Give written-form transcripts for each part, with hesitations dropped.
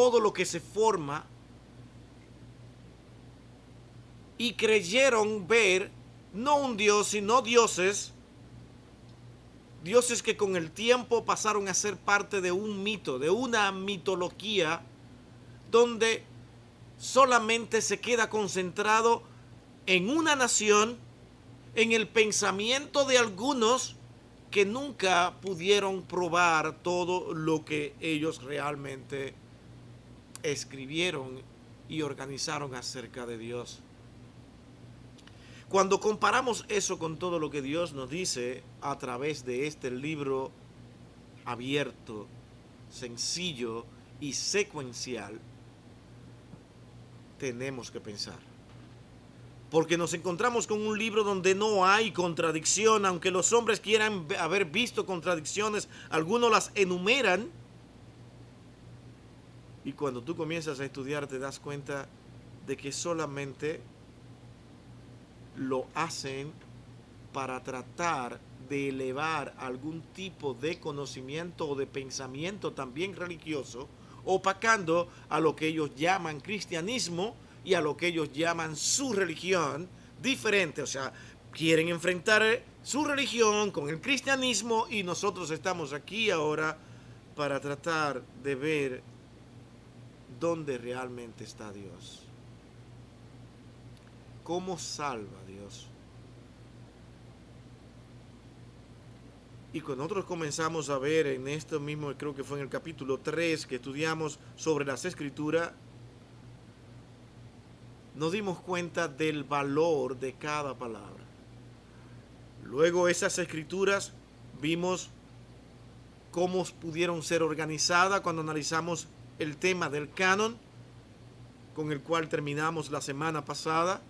todo lo que se forma y creyeron ver no un Dios, sino dioses que con el tiempo pasaron a ser parte de un mito, de una mitología donde solamente se queda concentrado en una nación, en el pensamiento de algunos que nunca pudieron probar todo lo que ellos realmente escribieron y organizaron acerca de Dios. Cuando comparamos eso con todo lo que Dios nos dice a través de este libro abierto, sencillo y secuencial, tenemos que pensar. Porque nos encontramos con un libro donde no hay contradicción, aunque los hombres quieran haber visto contradicciones, algunos las enumeran. Y cuando tú comienzas a estudiar te das cuenta de que solamente lo hacen para tratar de elevar algún tipo de conocimiento o de pensamiento también religioso, opacando a lo que ellos llaman cristianismo y a lo que ellos llaman su religión diferente. O sea, quieren enfrentar su religión con el cristianismo y nosotros estamos aquí ahora para tratar de ver dónde realmente está Dios. ¿Cómo salva Dios? Y cuando nosotros comenzamos a ver en esto mismo, creo que fue en el capítulo 3 que estudiamos sobre las Escrituras, nos dimos cuenta del valor de cada palabra. Luego esas Escrituras vimos cómo pudieron ser organizadas cuando analizamos el tema del canon, con el cual terminamos la semana pasada.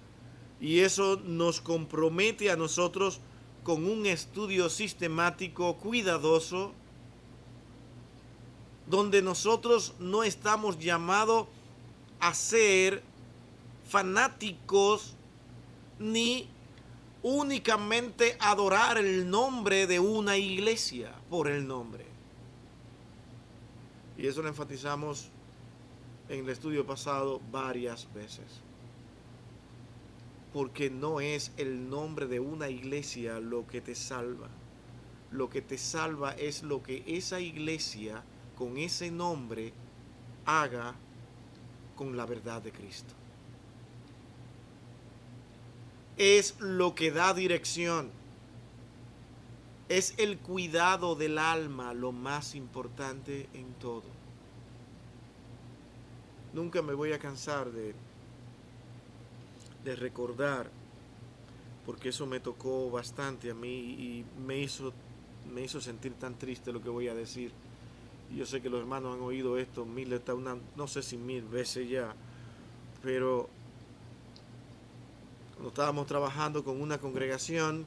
Y eso nos compromete a nosotros con un estudio sistemático, cuidadoso, donde nosotros no estamos llamados a ser fanáticos ni únicamente adorar el nombre de una iglesia por el nombre. Y eso lo enfatizamos en el estudio pasado varias veces. Porque no es el nombre de una iglesia lo que te salva. Lo que te salva es lo que esa iglesia con ese nombre haga con la verdad de Cristo. Es lo que da dirección. Es el cuidado del alma lo más importante en todo. Nunca me voy a cansar de recordar, porque eso me tocó bastante a mí y me hizo sentir tan triste lo que voy a decir. Y yo sé que los hermanos han oído esto no sé si 1000 veces ya, pero cuando estábamos trabajando con una congregación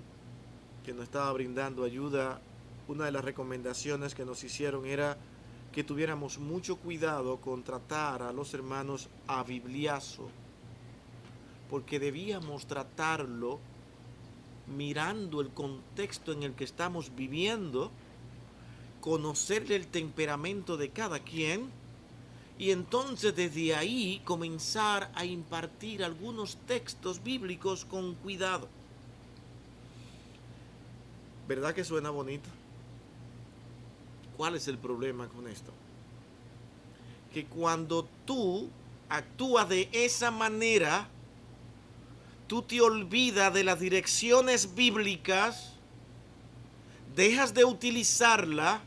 que nos estaba brindando ayuda, una de las recomendaciones que nos hicieron era que tuviéramos mucho cuidado con tratar a los hermanos a bibliazo, porque debíamos tratarlo mirando el contexto en el que estamos viviendo, conocerle el temperamento de cada quien y entonces desde ahí comenzar a impartir algunos textos bíblicos con cuidado. ¿Verdad que suena bonito? ¿Cuál es el problema con esto? Que cuando tú actúas de esa manera, tú te olvidas de las direcciones bíblicas, dejas de utilizarla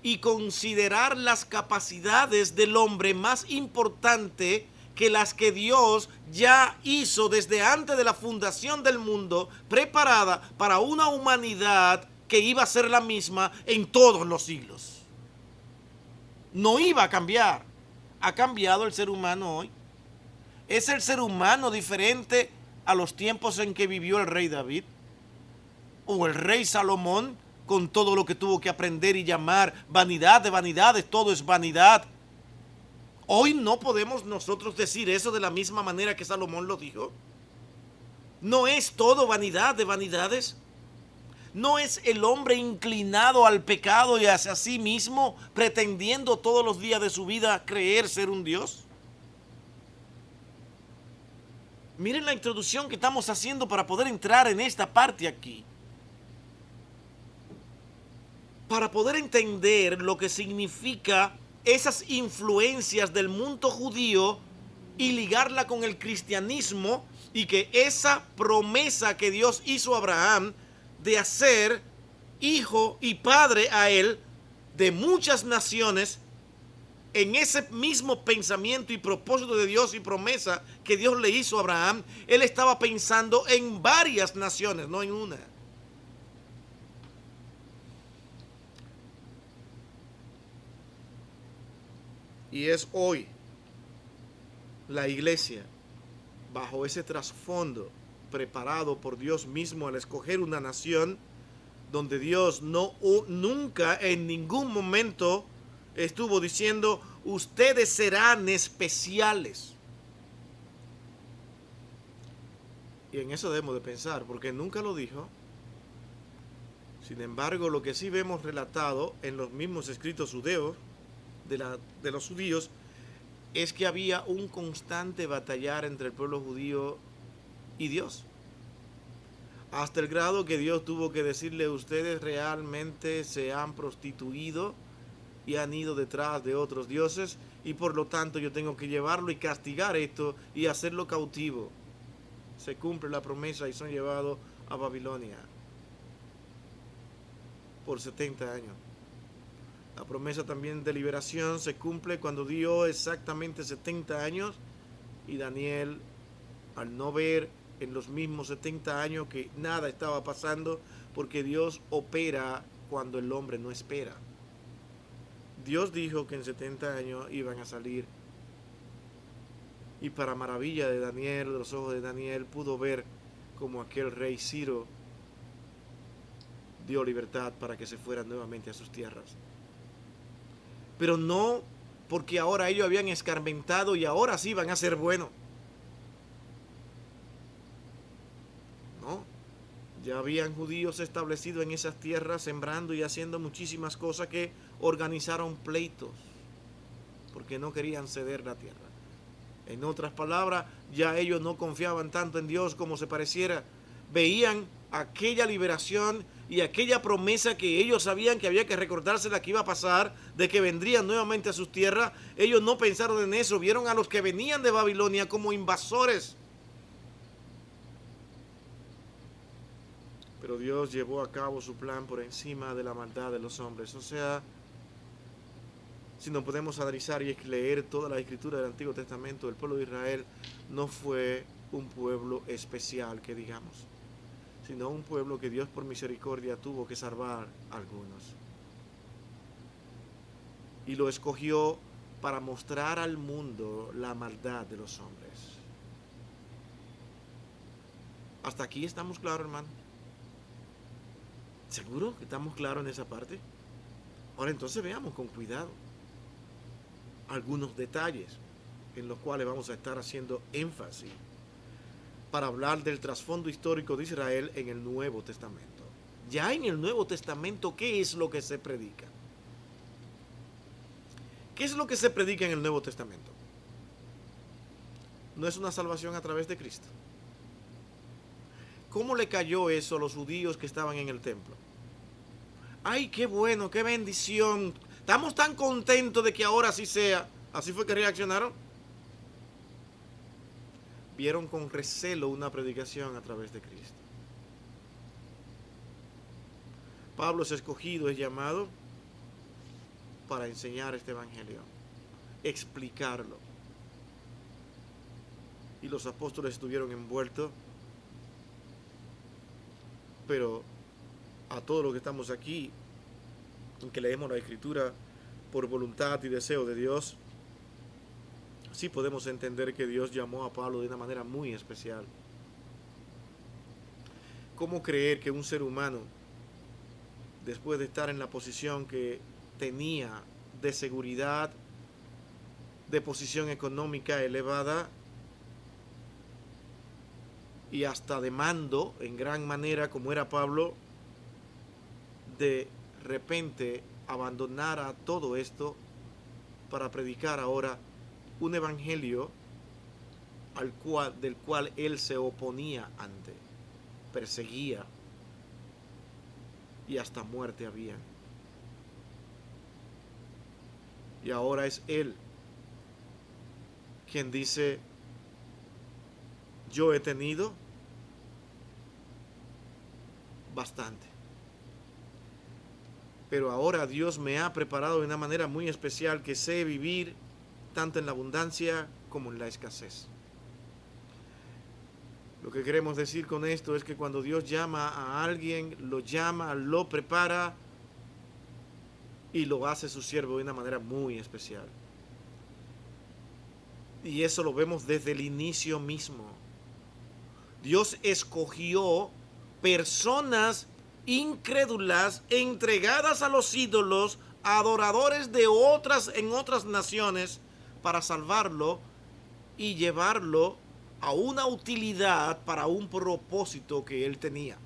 y considerar las capacidades del hombre más importante que las que Dios ya hizo desde antes de la fundación del mundo, preparada para una humanidad que iba a ser la misma en todos los siglos. No iba a cambiar. Ha cambiado el ser humano hoy. ¿Es el ser humano diferente a los tiempos en que vivió el rey David? ¿O el rey Salomón, con todo lo que tuvo que aprender y llamar vanidad de vanidades, todo es vanidad? Hoy no podemos nosotros decir eso de la misma manera que Salomón lo dijo. ¿No es todo vanidad de vanidades? ¿No es el hombre inclinado al pecado y hacia sí mismo, pretendiendo todos los días de su vida creer ser un Dios? Miren la introducción que estamos haciendo para poder entrar en esta parte aquí. Para poder entender lo que significa esas influencias del mundo judío y ligarla con el cristianismo, y que esa promesa que Dios hizo a Abraham de hacer hijo y padre a él de muchas naciones, en ese mismo pensamiento y propósito de Dios y promesa que Dios le hizo a Abraham, él estaba pensando en varias naciones, no en una. Y es hoy la iglesia, bajo ese trasfondo preparado por Dios mismo al escoger una nación, donde Dios nunca en ningún momento estuvo diciendo, ustedes serán especiales. Y en eso debemos de pensar, porque nunca lo dijo. Sin embargo, lo que sí vemos relatado en los mismos escritos judeos, de los judíos, es que había un constante batallar entre el pueblo judío y Dios. Hasta el grado que Dios tuvo que decirle, ustedes realmente se han prostituido y han ido detrás de otros dioses, y por lo tanto yo tengo que llevarlo y castigar esto y hacerlo cautivo. Se cumple la promesa y son llevados a Babilonia por 70 años. La promesa también de liberación se cumple cuando dio exactamente 70 años, y Daniel, al no ver en los mismos 70 años que nada estaba pasando, porque Dios opera cuando el hombre no espera. Dios dijo que en 70 años iban a salir, y para maravilla de Daniel, de los ojos de Daniel, pudo ver como aquel rey Ciro dio libertad para que se fueran nuevamente a sus tierras. Pero no porque ahora ellos habían escarmentado y ahora sí van a ser buenos. No, ya habían judíos establecidos en esas tierras, sembrando y haciendo muchísimas cosas que organizaron pleitos, porque no querían ceder la tierra. En otras palabras, ya ellos no confiaban tanto en Dios como se pareciera. Veían aquella liberación y aquella promesa que ellos sabían que había que recordársela, que iba a pasar, de que vendrían nuevamente a sus tierras. Ellos no pensaron en eso, vieron a los que venían de Babilonia como invasores. Pero Dios llevó a cabo su plan por encima de la maldad de los hombres. O sea, si no podemos analizar y leer toda la escritura del Antiguo Testamento, el pueblo de Israel no fue un pueblo especial, que digamos, sino un pueblo que Dios por misericordia tuvo que salvar a algunos. Y lo escogió para mostrar al mundo la maldad de los hombres. ¿Hasta aquí estamos claros, hermano? ¿Seguro que estamos claros en esa parte? Ahora entonces veamos con cuidado algunos detalles en los cuales vamos a estar haciendo énfasis para hablar del trasfondo histórico de Israel en el Nuevo Testamento. Ya en el Nuevo Testamento, ¿qué es lo que se predica? ¿Qué es lo que se predica en el Nuevo Testamento? ¿No es una salvación a través de Cristo? ¿Cómo le cayó eso a los judíos que estaban en el templo? ¡Ay, qué bueno, qué bendición! Estamos tan contentos de que ahora así sea. ¿Así fue que reaccionaron? Vieron con recelo una predicación a través de Cristo. Pablo es escogido, es llamado para enseñar este evangelio, explicarlo. Y los apóstoles estuvieron envueltos, pero a todos los que estamos aquí, en que leemos la Escritura por voluntad y deseo de Dios, sí podemos entender que Dios llamó a Pablo de una manera muy especial. ¿Cómo creer que un ser humano, después de estar en la posición que tenía de seguridad, de posición económica elevada y hasta de mando en gran manera como era Pablo, de repente abandonara todo esto para predicar ahora un evangelio del cual él se oponía antes, perseguía y hasta muerte había. Y ahora es él quien dice: yo he tenido bastante, pero ahora Dios me ha preparado de una manera muy especial que sé vivir tanto en la abundancia como en la escasez. Lo que queremos decir con esto es que cuando Dios llama a alguien, lo llama, lo prepara y lo hace su siervo de una manera muy especial. Y eso lo vemos desde el inicio mismo. Dios escogió personas incrédulas, entregadas a los ídolos, adoradores de en otras naciones, para salvarlo y llevarlo a una utilidad para un propósito que él tenía.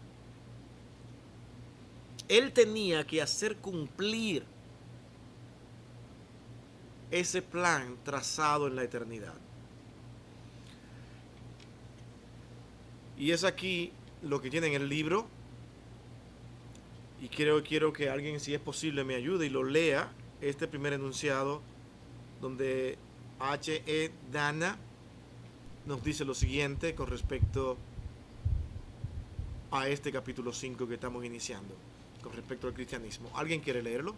Él tenía que hacer cumplir ese plan trazado en la eternidad. Y es aquí lo que tiene en el libro. Y quiero que alguien, si es posible, me ayude y lo lea, este primer enunciado, donde H.E. Dana nos dice lo siguiente con respecto a este capítulo 5 que estamos iniciando, con respecto al cristianismo. ¿Alguien quiere leerlo?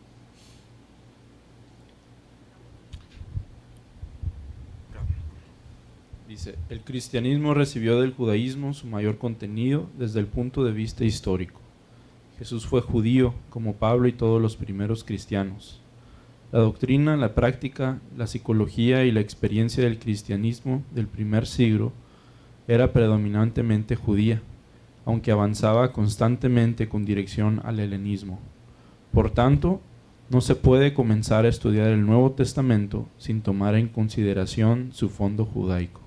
Dice: el cristianismo recibió del judaísmo su mayor contenido desde el punto de vista histórico. Jesús fue judío, como Pablo y todos los primeros cristianos. La doctrina, la práctica, la psicología y la experiencia del cristianismo del primer siglo era predominantemente judía, aunque avanzaba constantemente con dirección al helenismo. Por tanto, no se puede comenzar a estudiar el Nuevo Testamento sin tomar en consideración su fondo judaico.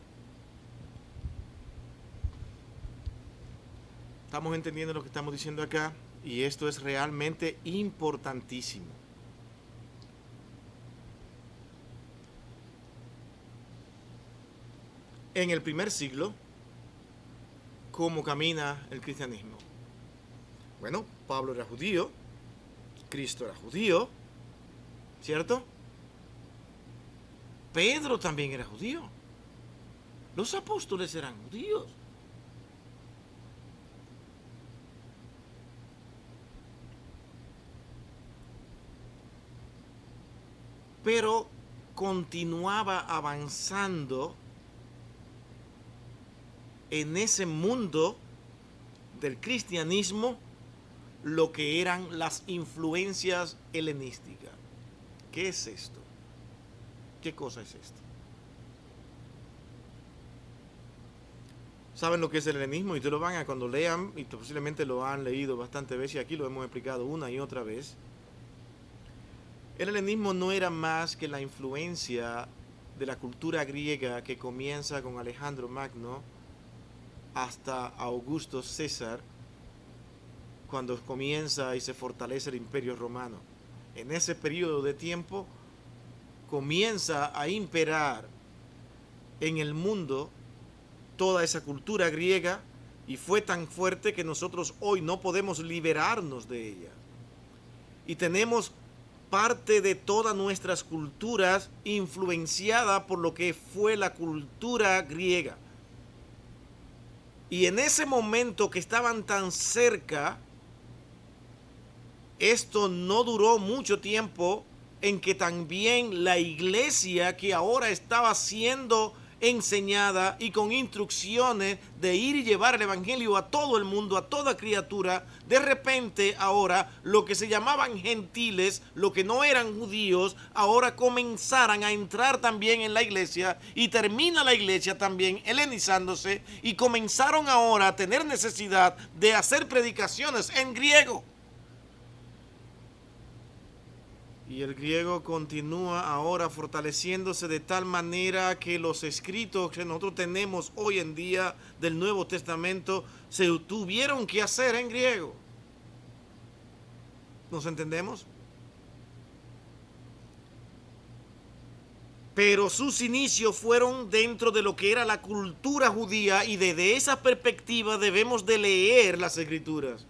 Estamos entendiendo lo que estamos diciendo acá, y esto es realmente importantísimo. En el primer siglo, ¿cómo camina el cristianismo? Bueno, Pablo era judío, Cristo era judío, ¿cierto? Pedro también era judío. Los apóstoles eran judíos. Pero continuaba avanzando en ese mundo del cristianismo lo que eran las influencias helenísticas. ¿Qué es esto? ¿Qué cosa es esto? ¿Saben lo que es el helenismo? Y ustedes lo van a cuando lean, y posiblemente lo han leído bastantes veces, y aquí lo hemos explicado una y otra vez. El helenismo no era más que la influencia de la cultura griega que comienza con Alejandro Magno hasta Augusto César, cuando comienza y se fortalece el Imperio Romano. En ese periodo de tiempo comienza a imperar en el mundo toda esa cultura griega, y fue tan fuerte que nosotros hoy no podemos liberarnos de ella. Y tenemos parte de todas nuestras culturas influenciada por lo que fue la cultura griega. Y en ese momento que estaban tan cerca, esto no duró mucho tiempo, en que también la iglesia, que ahora estaba siendo enseñada y con instrucciones de ir y llevar el evangelio a todo el mundo, a toda criatura, de repente ahora lo que se llamaban gentiles, lo que no eran judíos, ahora comenzaran a entrar también en la iglesia, y termina la iglesia también helenizándose, y comenzaron ahora a tener necesidad de hacer predicaciones en griego. Y el griego continúa ahora fortaleciéndose de tal manera que los escritos que nosotros tenemos hoy en día del Nuevo Testamento se tuvieron que hacer en griego. ¿Nos entendemos? Pero sus inicios fueron dentro de lo que era la cultura judía, y desde esa perspectiva debemos de leer las Escrituras,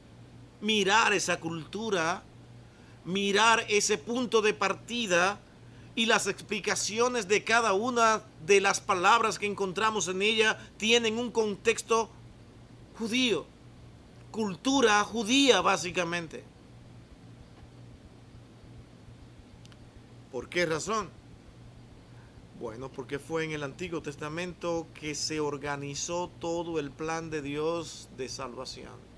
mirar esa cultura, mirar ese punto de partida y las explicaciones de cada una de las palabras que encontramos en ella tienen un contexto judío, cultura judía básicamente. ¿Por qué razón? Bueno, porque fue en el Antiguo Testamento que se organizó todo el plan de Dios de salvación.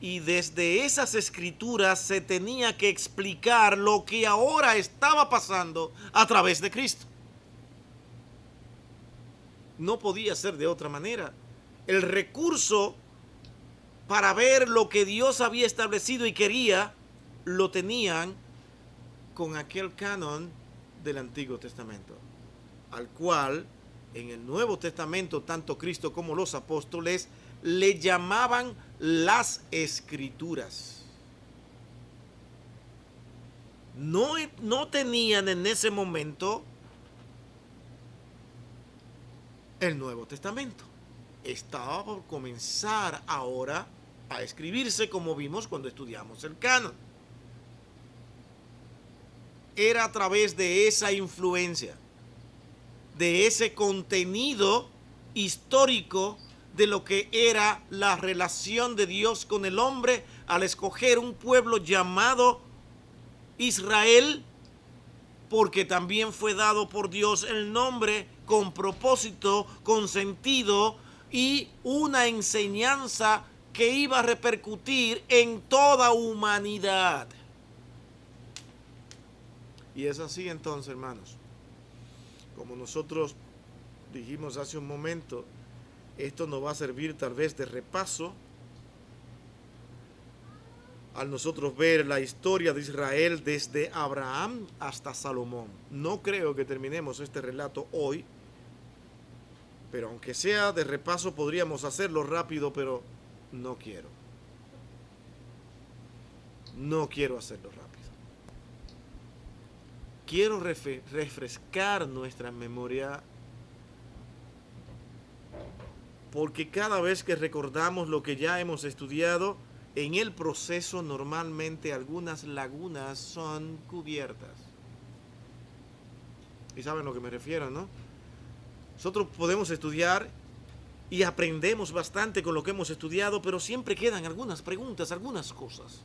Y desde esas escrituras se tenía que explicar lo que ahora estaba pasando a través de Cristo. No podía ser de otra manera. El recurso para ver lo que Dios había establecido y quería, lo tenían con aquel canon del Antiguo Testamento, al cual en el Nuevo Testamento tanto Cristo como los apóstoles le llamaban las Escrituras. No tenían en ese momento el Nuevo Testamento. Estaba por comenzar ahora a escribirse, como vimos cuando estudiamos el canon. Era a través de esa influencia, de ese contenido histórico de lo que era la relación de Dios con el hombre al escoger un pueblo llamado Israel, porque también fue dado por Dios el nombre con propósito, con sentido y una enseñanza que iba a repercutir en toda humanidad. Y es así entonces, hermanos, como nosotros dijimos hace un momento, esto nos va a servir tal vez de repaso al nosotros ver la historia de Israel desde Abraham hasta Salomón. No creo que terminemos este relato hoy, pero aunque sea de repaso podríamos hacerlo rápido, pero no quiero. No quiero hacerlo rápido. Quiero refrescar nuestra memoria, porque cada vez que recordamos lo que ya hemos estudiado, en el proceso normalmente algunas lagunas son cubiertas. Y saben a lo que me refiero, ¿no? Nosotros podemos estudiar y aprendemos bastante con lo que hemos estudiado, pero siempre quedan algunas preguntas, algunas cosas.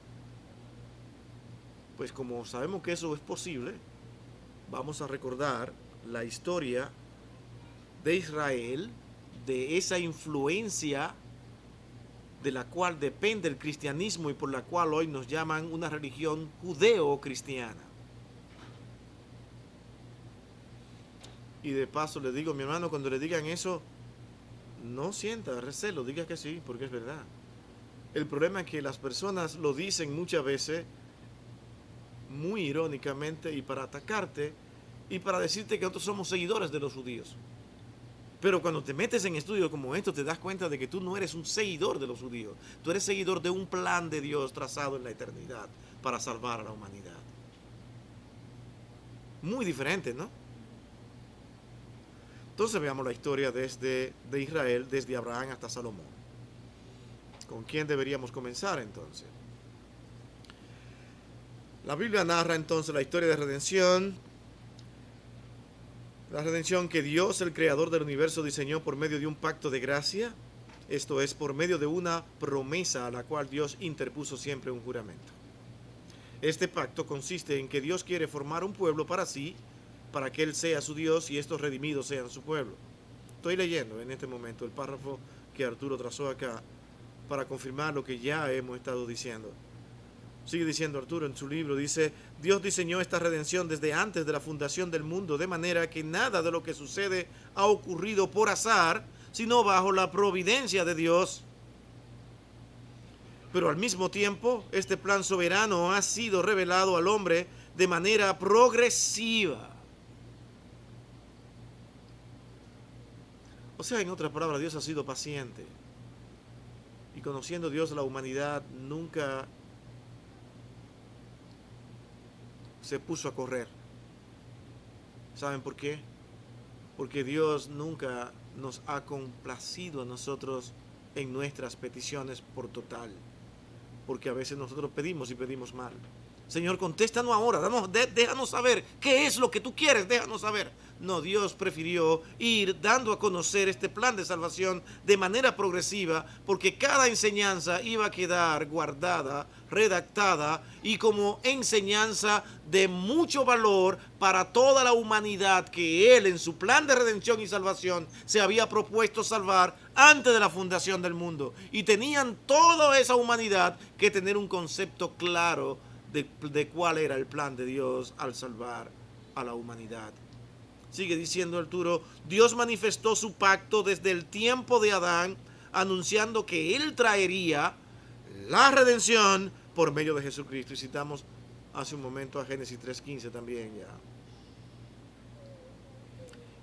Pues como sabemos que eso es posible, vamos a recordar la historia de Israel, de esa influencia de la cual depende el cristianismo y por la cual hoy nos llaman una religión judeo-cristiana. Y de paso le digo, mi hermano, cuando le digan eso, no sienta recelo, diga que sí, porque es verdad. El problema es que las personas lo dicen muchas veces muy irónicamente y para atacarte y para decirte que nosotros somos seguidores de los judíos. Pero cuando te metes en estudios como esto, te das cuenta de que tú no eres un seguidor de los judíos. Tú eres seguidor de un plan de Dios trazado en la eternidad para salvar a la humanidad. Muy diferente, ¿no? Entonces veamos la historia de Israel desde Abraham hasta Salomón. ¿Con quién deberíamos comenzar entonces? La Biblia narra entonces la historia de redención. La redención que Dios, el creador del universo, diseñó por medio de un pacto de gracia. Esto es, por medio de una promesa a la cual Dios interpuso siempre un juramento. Este pacto consiste en que Dios quiere formar un pueblo para sí, para que Él sea su Dios y estos redimidos sean su pueblo. Estoy leyendo en este momento el párrafo que Arturo trazó acá para confirmar lo que ya hemos estado diciendo. Sigue diciendo Arturo en su libro, dice, Dios diseñó esta redención desde antes de la fundación del mundo, de manera que nada de lo que sucede ha ocurrido por azar, sino bajo la providencia de Dios. Pero al mismo tiempo, este plan soberano ha sido revelado al hombre de manera progresiva. O sea, en otras palabras, Dios ha sido paciente. Y conociendo Dios la humanidad nunca se puso a correr. ¿Saben por qué? Porque Dios nunca nos ha complacido a nosotros en nuestras peticiones por total. Porque a veces nosotros pedimos y pedimos mal. Señor, contéstanos ahora, déjanos saber qué es lo que tú quieres, déjanos saber. No, Dios prefirió ir dando a conocer este plan de salvación de manera progresiva, porque cada enseñanza iba a quedar guardada, redactada y como enseñanza de mucho valor para toda la humanidad que Él en su plan de redención y salvación se había propuesto salvar antes de la fundación del mundo. Y tenían toda esa humanidad que tener un concepto claro de cuál era el plan de Dios al salvar a la humanidad. Sigue diciendo Arturo, Dios manifestó su pacto desde el tiempo de Adán, anunciando que Él traería la redención por medio de Jesucristo. Y citamos hace un momento a Génesis 3:15 también ya.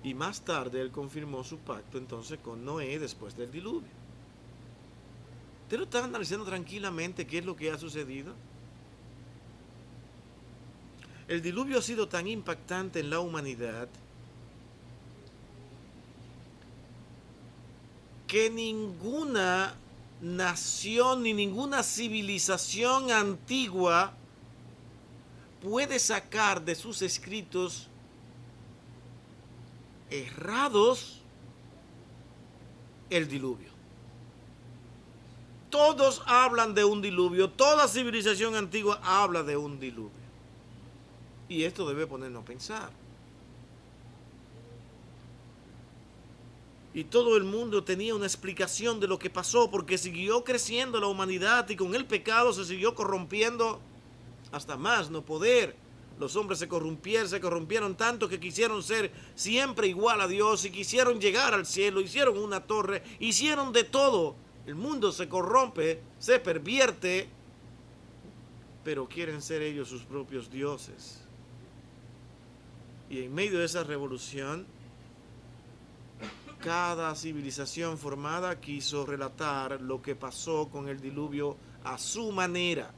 Y más tarde Él confirmó su pacto entonces con Noé después del diluvio. ¿Ustedes lo están analizando tranquilamente qué es lo que ha sucedido? El diluvio ha sido tan impactante en la humanidad que ninguna nación ni ninguna civilización antigua puede sacar de sus escritos errados el diluvio. Todos hablan de un diluvio, toda civilización antigua habla de un diluvio. Y esto debe ponernos a pensar. Y todo el mundo tenía una explicación de lo que pasó, porque siguió creciendo la humanidad y con el pecado se siguió corrompiendo hasta más no poder. Los hombres se corrompieron tanto que quisieron ser siempre igual a Dios y quisieron llegar al cielo, hicieron una torre, hicieron de todo. El mundo se corrompe, se pervierte, pero quieren ser ellos sus propios dioses. Y en medio de esa revolución, cada civilización formada quiso relatar lo que pasó con el diluvio a su manera,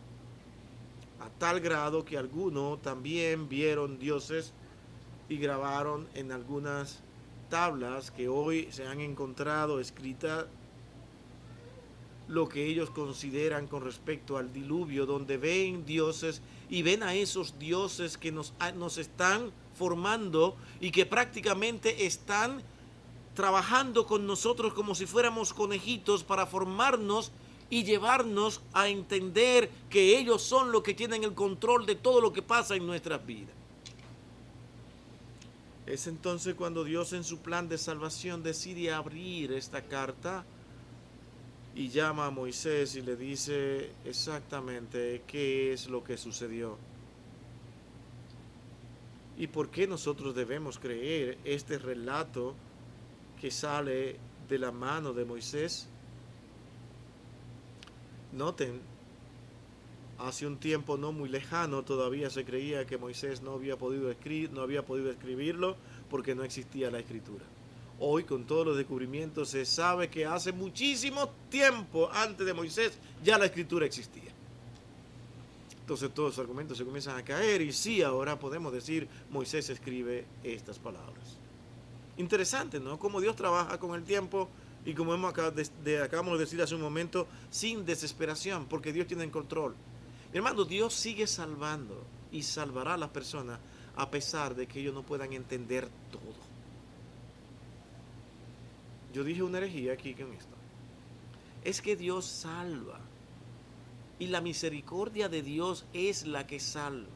a tal grado que algunos también vieron dioses y grabaron en algunas tablas que hoy se han encontrado escritas lo que ellos consideran con respecto al diluvio, donde ven dioses y ven a esos dioses que nos están formando y que prácticamente están trabajando con nosotros como si fuéramos conejitos para formarnos y llevarnos a entender que ellos son los que tienen el control de todo lo que pasa en nuestras vidas. Es entonces cuando Dios en su plan de salvación decide abrir esta carta y llama a Moisés y le dice exactamente qué es lo que sucedió. ¿Y por qué nosotros debemos creer este relato que sale de la mano de Moisés? Noten, hace un tiempo no muy lejano todavía se creía que Moisés no había podido escribirlo porque no existía la escritura. Hoy, con todos los descubrimientos, se sabe que hace muchísimo tiempo antes de Moisés ya la escritura existía. Entonces todos los argumentos se comienzan a caer y sí, ahora podemos decir, Moisés escribe estas palabras. Interesante, ¿no? Cómo Dios trabaja con el tiempo y como acabamos de decir hace un momento, sin desesperación, porque Dios tiene el control. Mi hermano, Dios sigue salvando y salvará a las personas a pesar de que ellos no puedan entender todo. Yo dije una herejía aquí con esto. Es que Dios salva. Y la misericordia de Dios es la que salva.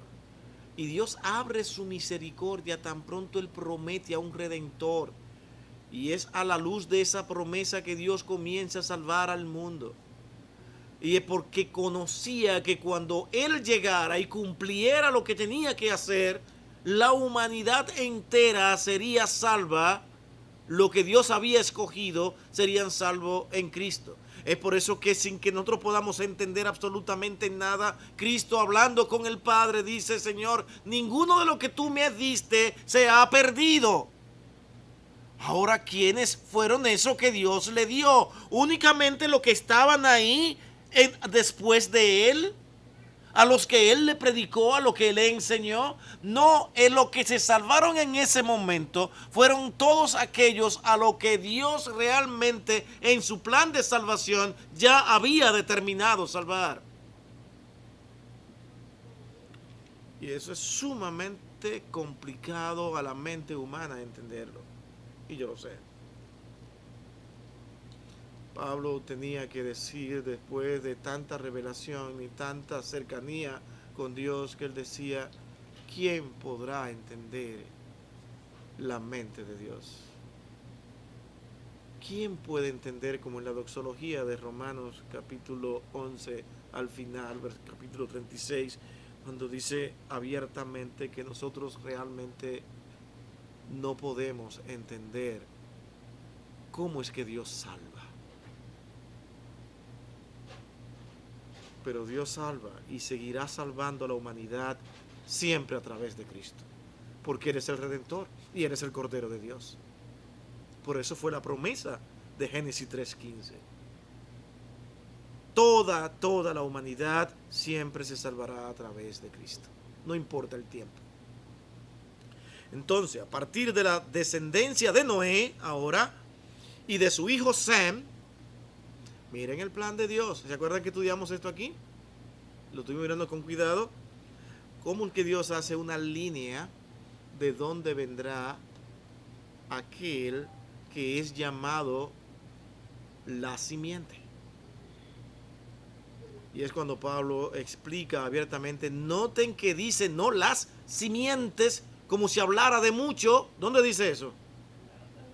Y Dios abre su misericordia tan pronto Él promete a un redentor. Y es a la luz de esa promesa que Dios comienza a salvar al mundo. Y es porque conocía que cuando Él llegara y cumpliera lo que tenía que hacer, la humanidad entera sería salva. Lo que Dios había escogido serían salvos en Cristo. Es por eso que sin que nosotros podamos entender absolutamente nada, Cristo hablando con el Padre dice, Señor, ninguno de lo que tú me diste se ha perdido. Ahora, ¿quiénes fueron esos que Dios le dio? Únicamente los que estaban ahí después de Él. a los que él le predicó, a los que él le enseñó. No, en lo que se salvaron en ese momento fueron todos aquellos a los que Dios realmente en su plan de salvación ya había determinado salvar. Y eso es sumamente complicado a la mente humana entenderlo. Y yo lo sé. Pablo tenía que decir, después de tanta revelación y tanta cercanía con Dios, que él decía, ¿quién podrá entender la mente de Dios? ¿Quién puede entender, como en la doxología de Romanos capítulo 11 al final, capítulo 36, cuando dice abiertamente que nosotros realmente no podemos entender cómo es que Dios salva? Pero Dios salva y seguirá salvando a la humanidad siempre a través de Cristo, porque eres el Redentor y eres el Cordero de Dios. Por eso fue la promesa de Génesis 3:15. Toda la humanidad siempre se salvará a través de Cristo, no importa el tiempo. Entonces, a partir de la descendencia de Noé ahora y de su hijo Sem, miren el plan de Dios. ¿Se acuerdan que estudiamos esto aquí? Lo estoy mirando con cuidado. Cómo es que Dios hace una línea de dónde vendrá aquel que es llamado la simiente. Y es cuando Pablo explica abiertamente, noten que dice no las simientes, como si hablara de mucho. ¿Dónde dice eso?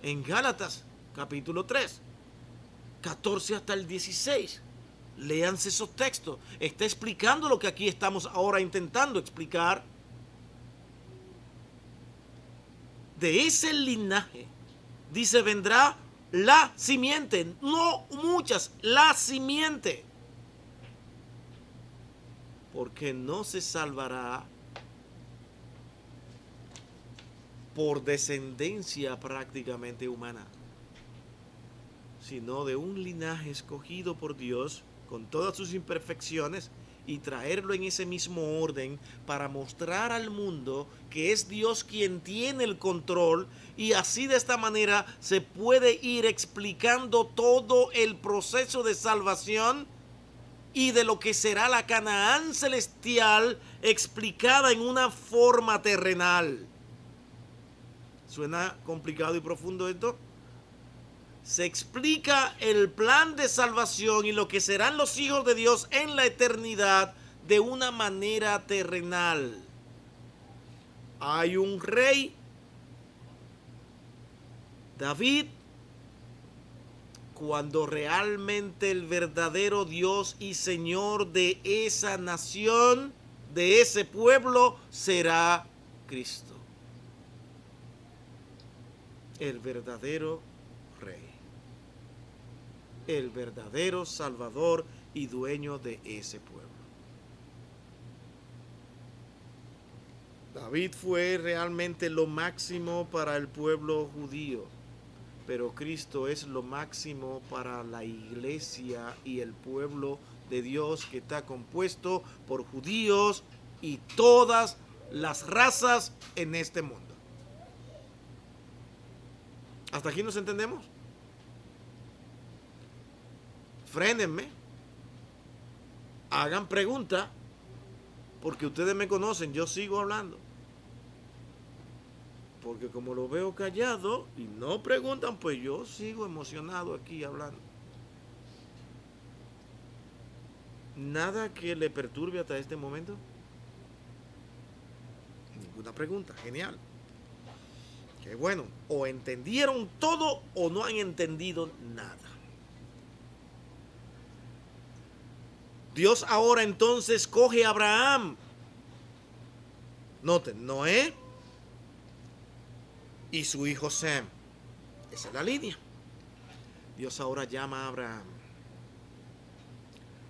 En Gálatas, capítulo 3. 14 hasta el 16. Léanse esos textos. Está explicando lo que aquí estamos ahora intentando explicar. De ese linaje, dice, vendrá la simiente. No muchas, la simiente. Porque no se salvará por descendencia prácticamente humana, sino de un linaje escogido por Dios con todas sus imperfecciones, y traerlo en ese mismo orden para mostrar al mundo que es Dios quien tiene el control, y así de esta manera se puede ir explicando todo el proceso de salvación y de lo que será la Canaán celestial explicada en una forma terrenal. ¿Suena complicado y profundo esto? Se explica el plan de salvación y lo que serán los hijos de Dios en la eternidad de una manera terrenal. Hay un rey, David, cuando realmente el verdadero Dios y Señor de esa nación, de ese pueblo, será Cristo, el verdadero rey, el verdadero Salvador y dueño de ese pueblo. David fue realmente lo máximo para el pueblo judío, pero Cristo es lo máximo para la iglesia y el pueblo de Dios, que está compuesto por judíos y todas las razas en este mundo. ¿Hasta aquí nos entendemos? Frénenme, hagan pregunta, porque ustedes me conocen, yo sigo hablando. Porque como lo veo callado y no preguntan, pues yo sigo emocionado aquí hablando. ¿Nada que le perturbe hasta este momento? Ninguna pregunta, genial. Qué bueno, o entendieron todo o no han entendido nada. Dios ahora entonces coge a Abraham. Noten, Noé y su hijo Sem. Esa es la línea. Dios ahora llama a Abraham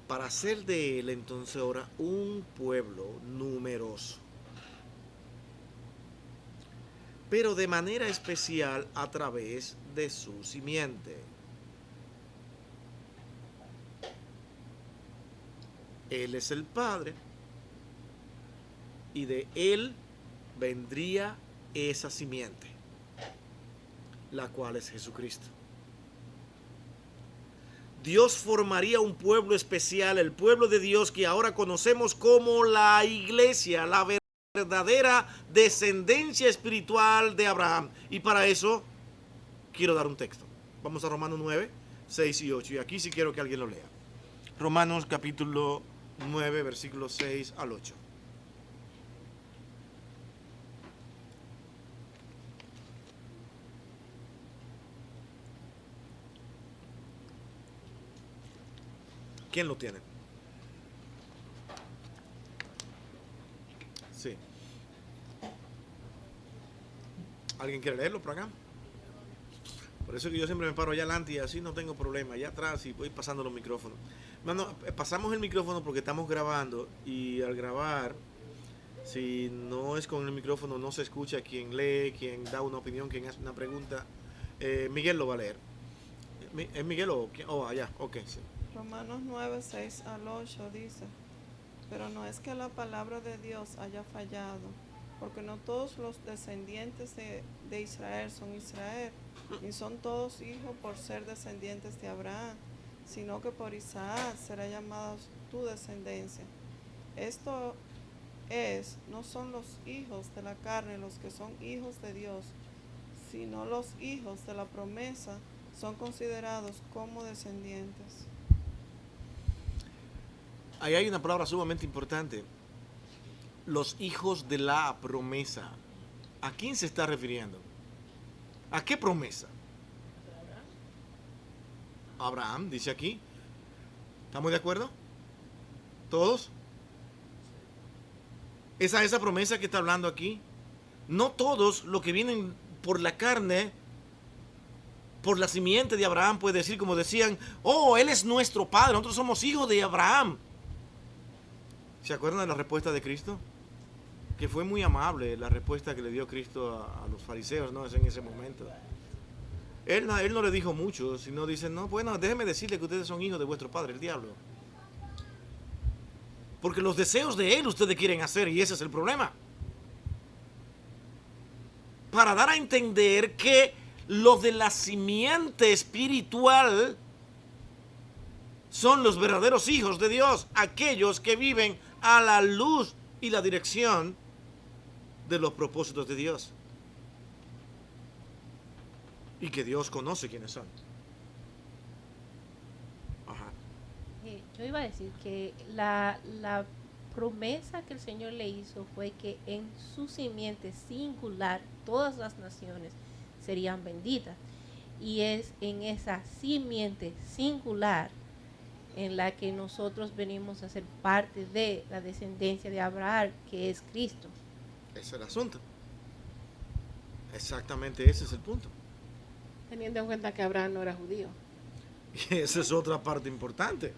para hacer de él entonces ahora un pueblo numeroso, pero de manera especial a través de su simiente. Él es el padre y de él vendría esa simiente, la cual es Jesucristo. Dios formaría un pueblo especial, el pueblo de Dios que ahora conocemos como la iglesia, la verdadera descendencia espiritual de Abraham. Y para eso quiero dar un texto. Vamos a Romanos 9, 6 y 8. Y aquí sí quiero que alguien lo lea. Romanos capítulo 9, versículos 6 al 8. ¿Quién lo tiene? Sí. ¿Alguien quiere leerlo por acá? Por eso que yo siempre me paro allá adelante y así no tengo problema. Allá atrás y voy pasando los micrófonos. Mano, pasamos el micrófono porque estamos grabando y al grabar, si no es con el micrófono, no se escucha quien lee, quien da una opinión, quien hace una pregunta. Miguel lo va a leer. ¿Es Miguel o quién? Oh, allá, ok, sí. Romanos 9, 6 al 8 dice: pero no es que la palabra de Dios haya fallado, porque no todos los descendientes de Israel son Israel, ni son todos hijos por ser descendientes de Abraham, sino que por Isaac será llamada tu descendencia. Esto es, no son los hijos de la carne los que son hijos de Dios, sino los hijos de la promesa son considerados como descendientes. Ahí hay una palabra sumamente importante. Los hijos de la promesa. ¿A quién se está refiriendo? ¿A qué promesa? Abraham, dice aquí. ¿Estamos de acuerdo? ¿Todos? Esa promesa que está hablando aquí. No todos los que vienen por la carne, por la simiente de Abraham, puede decir como decían: oh, él es nuestro padre, nosotros somos hijos de Abraham. ¿Se acuerdan de la respuesta de Cristo? Que fue muy amable la respuesta que le dio Cristo a los fariseos, ¿no? En ese momento. Él no le dijo mucho, sino dice: no, bueno, déjeme decirle que ustedes son hijos de vuestro padre, el diablo. Porque los deseos de él ustedes quieren hacer, y ese es el problema. Para dar a entender que los de la simiente espiritual son los verdaderos hijos de Dios, aquellos que viven a la luz y la dirección de los propósitos de Dios. Y que Dios conoce quiénes son. Ajá. Yo iba a decir que la promesa que el Señor le hizo fue que en su simiente singular todas las naciones serían benditas. Y es en esa simiente singular en la que nosotros venimos a ser parte de la descendencia de Abraham, que es Cristo. Ese es el asunto. Exactamente ese es el punto. Teniendo en cuenta que Abraham no era judío. Y esa es otra parte importante.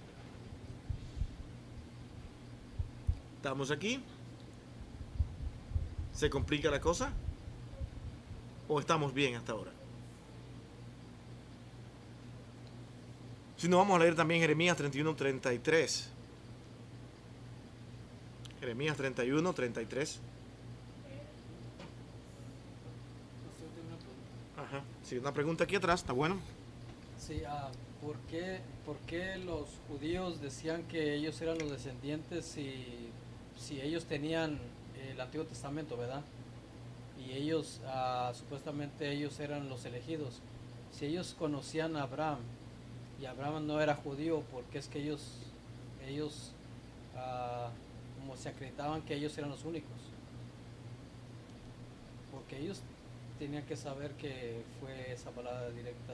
¿Estamos aquí? ¿Se complica la cosa? ¿O estamos bien hasta ahora? Si no, vamos a leer también Jeremías 31, 33. Jeremías 31, 33. Ajá. Sí, una pregunta aquí atrás, está bueno. Sí, ¿por qué los judíos decían que ellos eran los descendientes si ellos tenían el Antiguo Testamento, ¿verdad? Y ellos, supuestamente ellos eran los elegidos. Si ellos conocían a Abraham y Abraham no era judío, ¿por qué es que ellos como se acreditaban que ellos eran los únicos? Porque ellos tenían que saber que fue esa palabra directa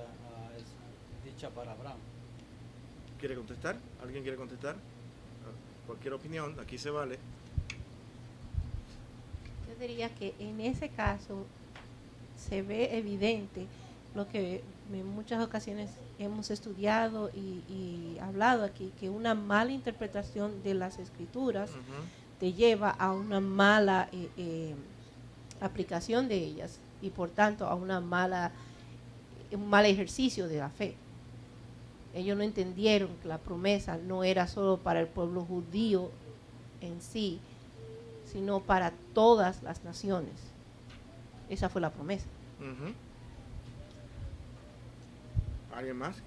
dicha para Abraham. ¿Quiere contestar? ¿Alguien quiere contestar? Cualquier opinión, aquí se vale. Yo diría que en ese caso se ve evidente lo que en muchas ocasiones hemos estudiado y hablado aquí, que una mala interpretación de las escrituras te lleva a una mala aplicación de ellas y por tanto a un mal ejercicio de la fe. Ellos no entendieron que la promesa no era solo para el pueblo judío en sí, sino para todas las naciones. Esa fue la promesa. Ujú. ¿Alguien más?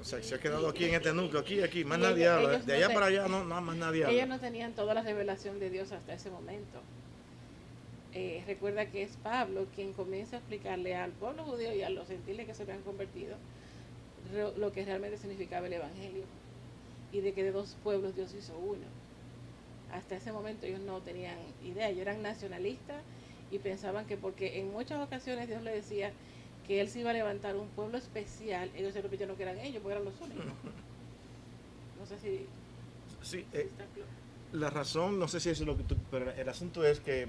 O sea, se ha quedado aquí en este núcleo, aquí, más Y nadie ellos- habla. ellos De no allá te- para allá, no, más nadie habla. Ellos no tenían toda la revelación de Dios hasta ese momento. Recuerda que es Pablo quien comienza a explicarle al pueblo judío y a los gentiles que se habían convertido lo que realmente significaba el Evangelio y de que de dos pueblos Dios hizo uno. Hasta ese momento ellos no tenían idea, ellos eran nacionalistas y pensaban que porque en muchas ocasiones Dios le decía que Él se iba a levantar un pueblo especial, ellos se repitieron que eran ellos, porque eran los únicos. No sé si Sí, está claro. la razón, no sé si eso es lo que tú, pero el asunto es que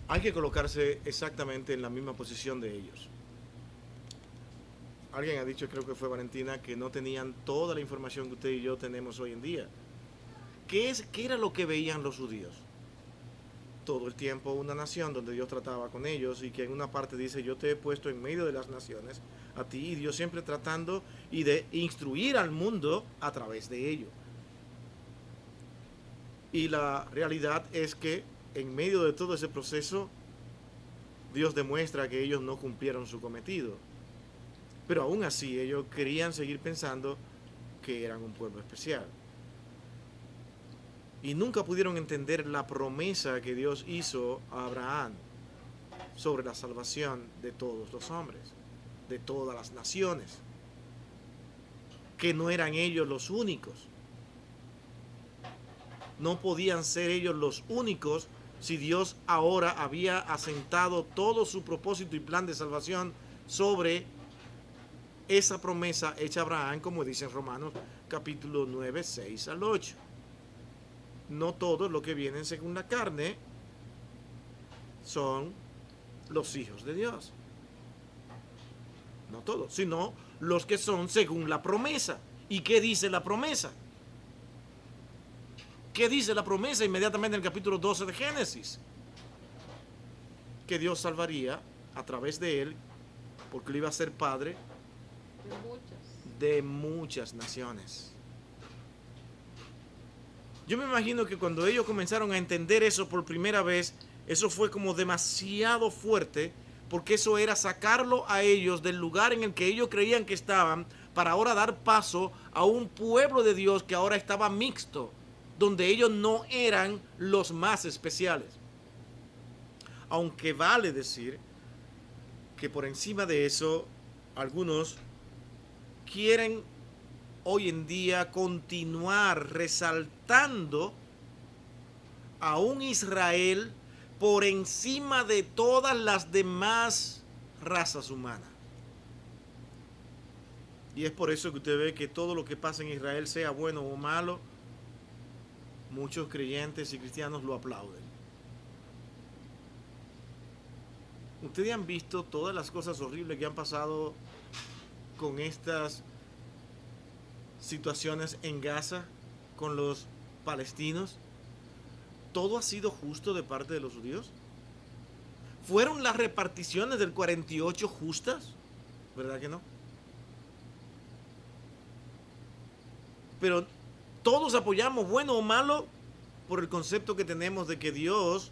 hay que colocarse exactamente en la misma posición de ellos. Alguien ha dicho, creo que fue Valentina, que no tenían toda la información que usted y yo tenemos hoy en día. ¿Qué era lo que veían los judíos? Todo el tiempo una nación donde Dios trataba con ellos y que en una parte dice, yo te he puesto en medio de las naciones a ti, y Dios siempre tratando y de instruir al mundo a través de ello. Y la realidad es que en medio de todo ese proceso, Dios demuestra que ellos no cumplieron su cometido. Pero aún así ellos querían seguir pensando que eran un pueblo especial. Y nunca pudieron entender la promesa que Dios hizo a Abraham sobre la salvación de todos los hombres, de todas las naciones. Que no eran ellos los únicos. No podían ser ellos los únicos si Dios ahora había asentado todo su propósito y plan de salvación sobre esa promesa hecha a Abraham, como dice en Romanos capítulo 9, 6 al 8. No todos los que vienen según la carne son los hijos de Dios. No todos, sino los que son según la promesa. ¿Y qué dice la promesa? ¿Qué dice la promesa inmediatamente en el capítulo 12 de Génesis? Que Dios salvaría a través de él, porque él iba a ser padre de muchas naciones. Yo me imagino que cuando ellos comenzaron a entender eso por primera vez, eso fue como demasiado fuerte, porque eso era sacarlo a ellos del lugar en el que ellos creían que estaban, para ahora dar paso a un pueblo de Dios que ahora estaba mixto, donde ellos no eran los más especiales. Aunque vale decir que por encima de eso, algunos quieren hoy en día continuar resaltando a un Israel por encima de todas las demás razas humanas. Y es por eso que usted ve que todo lo que pasa en Israel, sea bueno o malo, muchos creyentes y cristianos lo aplauden. Ustedes han visto todas las cosas horribles que han pasado con estas situaciones en Gaza con los palestinos. ¿Todo ha sido justo de parte de los judíos? ¿Fueron las reparticiones del 48 justas? ¿Verdad que no? Pero todos apoyamos, bueno o malo, por el concepto que tenemos de que Dios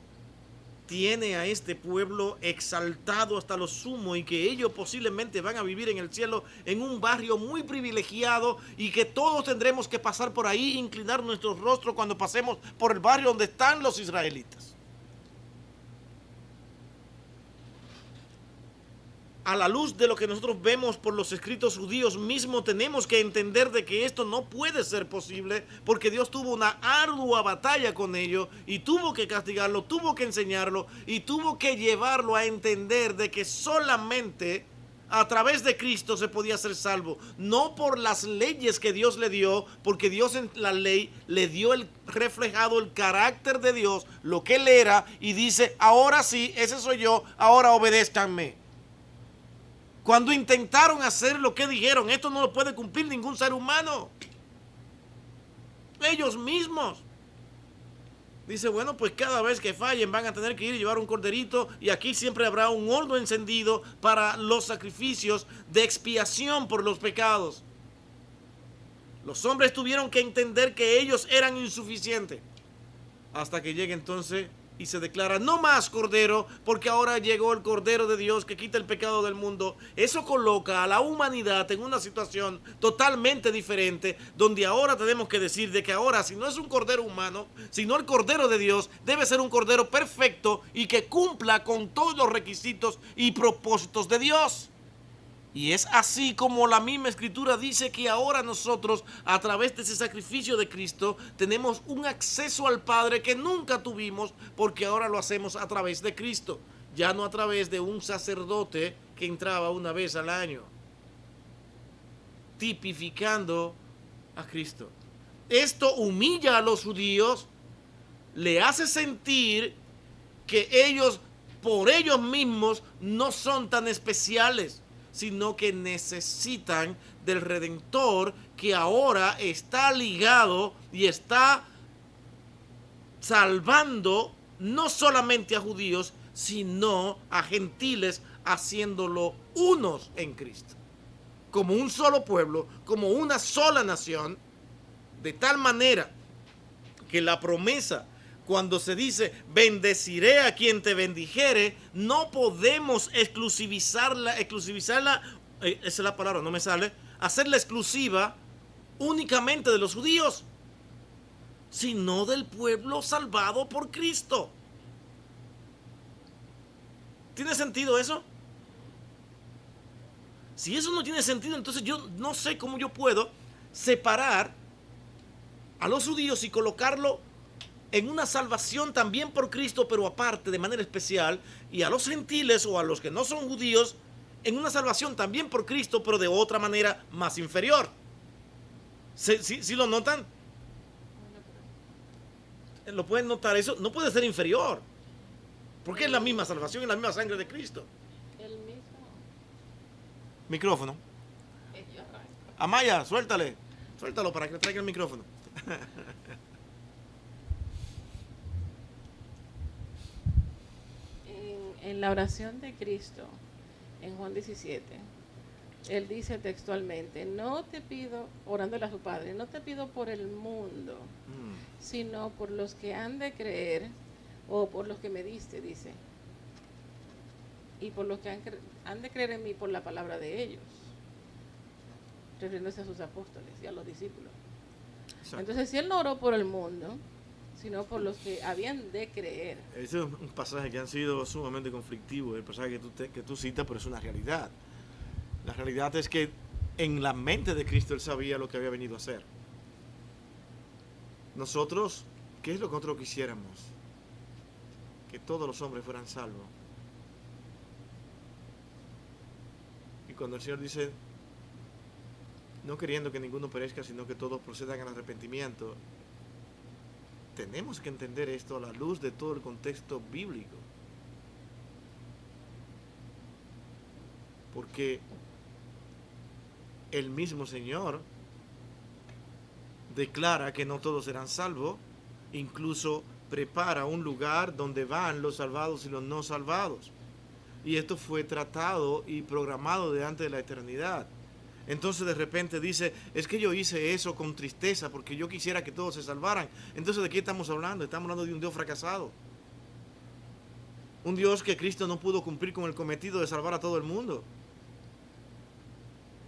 tiene a este pueblo exaltado hasta lo sumo y que ellos posiblemente van a vivir en el cielo en un barrio muy privilegiado y que todos tendremos que pasar por ahí e inclinar nuestros rostros cuando pasemos por el barrio donde están los israelitas. A la luz de lo que nosotros vemos por los escritos judíos mismos, tenemos que entender de que esto no puede ser posible, porque Dios tuvo una ardua batalla con ellos y tuvo que castigarlo, tuvo que enseñarlo y tuvo que llevarlo a entender de que solamente a través de Cristo se podía ser salvo, no por las leyes que Dios le dio, porque Dios en la ley le dio reflejado el carácter de Dios, lo que él era, y dice, ahora sí, ese soy yo, ahora obedézcanme. Cuando intentaron hacer lo que dijeron, esto no lo puede cumplir ningún ser humano. Ellos mismos. Dice, bueno, pues cada vez que fallen van a tener que ir y llevar un corderito, y aquí siempre habrá un horno encendido para los sacrificios de expiación por los pecados. Los hombres tuvieron que entender que ellos eran insuficientes. hasta que llegue entonces y se declara no más Cordero, porque ahora llegó el Cordero de Dios que quita el pecado del mundo. Eso coloca a la humanidad en una situación totalmente diferente, donde ahora tenemos que decir de que ahora, si no es un Cordero humano, sino el Cordero de Dios, debe ser un Cordero perfecto y que cumpla con todos los requisitos y propósitos de Dios. Y es así como la misma Escritura dice que ahora nosotros, a través de ese sacrificio de Cristo, tenemos un acceso al Padre que nunca tuvimos, porque ahora lo hacemos a través de Cristo, ya no a través de un sacerdote que entraba una vez al año, tipificando a Cristo. Esto humilla a los judíos, le hace sentir que ellos, por ellos mismos, no son tan especiales, sino que necesitan del Redentor que ahora está ligado y está salvando no solamente a judíos, sino a gentiles, haciéndolo unos en Cristo, como un solo pueblo, como una sola nación, de tal manera que la promesa, cuando se dice bendeciré a quien te bendijere, no podemos exclusivizarla, esa es la palabra, no me sale, hacerla exclusiva únicamente de los judíos, sino del pueblo salvado por Cristo. ¿Tiene sentido eso? Si eso no tiene sentido, entonces yo no sé cómo yo puedo separar a los judíos y colocarlo en una salvación también por Cristo, pero aparte, de manera especial, y a los gentiles o a los que no son judíos, en una salvación también por Cristo, pero de otra manera más inferior. ¿Sí lo notan? ¿Lo pueden notar? Eso no puede ser inferior, porque es la misma salvación y la misma sangre de Cristo. El mismo. Micrófono. Amaya, suéltalo para que traiga el micrófono. En la oración de Cristo, en Juan 17, Él dice textualmente, no te pido, orándole a su Padre, no te pido por el mundo, sino por los que han de creer, o por los que me diste, dice, y por los que han de creer en mí por la palabra de ellos, refiriéndose a sus apóstoles y a los discípulos. Exacto. Entonces, si Él no oró por el mundo, sino por los que habían de creer. Ese es un pasaje que han sido sumamente conflictivo, el pasaje que tú citas, pero es una realidad. La realidad es que en la mente de Cristo Él sabía lo que había venido a hacer. Nosotros, ¿qué es lo que nosotros quisiéramos? Que todos los hombres fueran salvos. Y cuando el Señor dice, no queriendo que ninguno perezca, sino que todos procedan al arrepentimiento, tenemos que entender esto a la luz de todo el contexto bíblico. Porque el mismo Señor declara que no todos serán salvos, incluso prepara un lugar donde van los salvados y los no salvados. Y esto fue tratado y programado de antes de la eternidad. Entonces de repente dice, es que yo hice eso con tristeza porque yo quisiera que todos se salvaran. Entonces, ¿de qué estamos hablando? Estamos hablando de un Dios fracasado. Un Dios que Cristo no pudo cumplir con el cometido de salvar a todo el mundo.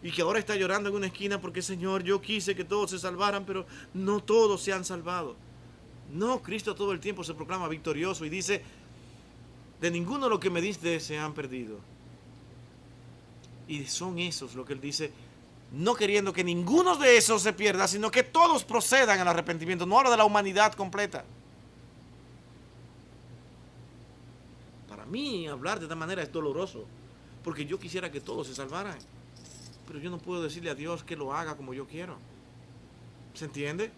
Y que ahora está llorando en una esquina porque, Señor, yo quise que todos se salvaran, pero no todos se han salvado. No, Cristo todo el tiempo se proclama victorioso y dice, de ninguno de los que me diste se han perdido. Y son esos lo que Él dice, no queriendo que ninguno de esos se pierda, sino que todos procedan al arrepentimiento. No habla de la humanidad completa. Para mí hablar de esta manera es doloroso, porque yo quisiera que todos se salvaran, pero yo no puedo decirle a Dios que lo haga como yo quiero. ¿Se entiende?